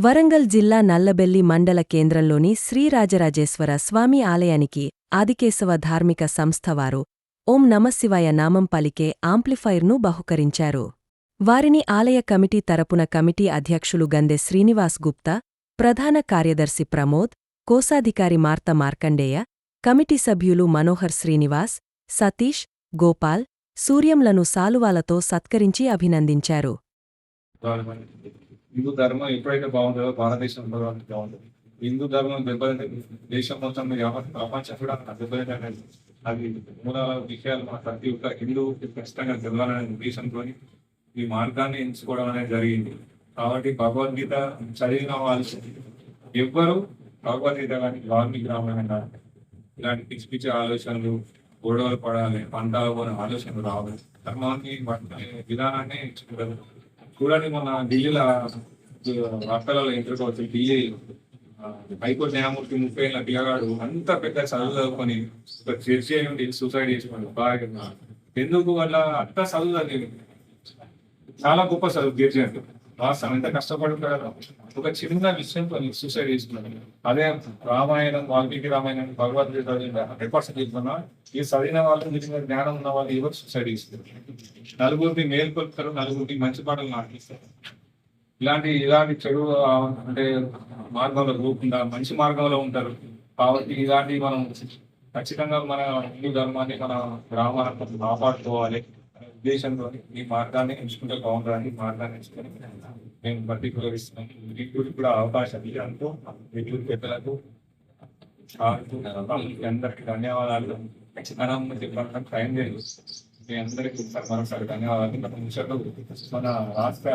వరంగల్ జిల్లా నల్లబెల్లి మండల కేంద్రంలోని శ్రీరాజరాజేశ్వర స్వామి ఆలయానికి ఆదికేశవ ధార్మిక సంస్థ వారు ఓం నమశివాయ నామం పలికే ఆంప్లిఫైర్ను బహుకరించారు. వారిని ఆలయ కమిటీ తరపున కమిటీ అధ్యక్షులు గందె శ్రీనివాస్ గుప్తా, ప్రధాన కార్యదర్శి ప్రమోద్, కోశాధికారి మార్త మార్కండేయ, కమిటీ సభ్యులు మనోహర్ శ్రీనివాస్, సతీష్, గోపాల్, సూర్యంలను సాలువాలతో సత్కరించి అభినందించారు. హిందూ ధర్మం ఎప్పుడైతే బాగుంటుందో భారతదేశంలో బాగుంటుంది. హిందూ ధర్మం దెబ్బతింటే దేశం మొత్తం ప్రపంచం కూడా దెబ్బతింటే అది మూలాల విషయాలు మన ప్రతి ఒక్క హిందూ ఖచ్చితంగా తెలవాలనే ఉద్దేశంతో ఈ మార్గాన్ని ఎంచుకోవడం అనేది జరిగింది. కాబట్టి భగవద్గీత చదివిన వాళ్ళు ఎవ్వరూ భగవద్గీత కానీ వాల్మీకి రామాయణం కానీ ఇలాంటి పిచ్చి పిచ్చి ఆలోచనలు, గొడవలు పడాలి, పంటలు పోని ఆలోచనలు రావాలి. ధర్మాన్ని విధానాన్ని ఎంచుకుంటారు. చూడండి, మన ఢిల్లీలో వార్తలలో ఎంచుకోవచ్చు. ఢిల్లీ హైకోర్టు న్యాయమూర్తి 30 ఏళ్ళ పిల్లగాడు అంత పెద్ద చదువు చదువుకొని ఒక చర్చి నుండి సూసైడ్ చేసుకోండి. బాగా ఎందుకు వల్ల అంత చదువు చదివి చాలా గొప్ప చదువు చర్చి అంటే వాస్తవం ఎంత కష్టపడుతారో ఒక చిన్న విషయంతో సూసైడ్ చేసుకున్నాడు. అదే రామాయణం, వాల్మీకి రామాయణం, భగవద్గీత 100% చెప్తున్నా. ఈ చదివిన వాళ్ళు, నిజంగా జ్ఞానం ఉన్న వాళ్ళు ఎవరు సూసైడ్ చేస్తారు? నలుగురిని మేల్కొల్పుతారు, నలుగురికి మంచి పాటలు నాటిస్తారు. ఇలాంటి చెడు అంటే మార్గంలో పోకుండా మంచి మార్గంలో ఉంటారు. కాబట్టి ఇలాంటి మనం ఖచ్చితంగా మన హిందూ ధర్మాన్ని, మన గ్రామాలను కాపాడుకోవాలి ఉద్దేశంతో ఈ మార్గాన్ని ఎంచుకుంటే బాగుంటుందని మార్గాన్ని ఎంచుకొని మేము పర్టికులర్ ఇస్తున్నాం. వీటికి కూడా అవకాశం ఇవ్వడంతో వీటి పెద్దలకు అందరికీ ధన్యవాదాలు. చెప్పడానికి టైం లేదు. మీ అందరికీ మరోసారి ధన్యవాదాలు. మన రాష్ట్ర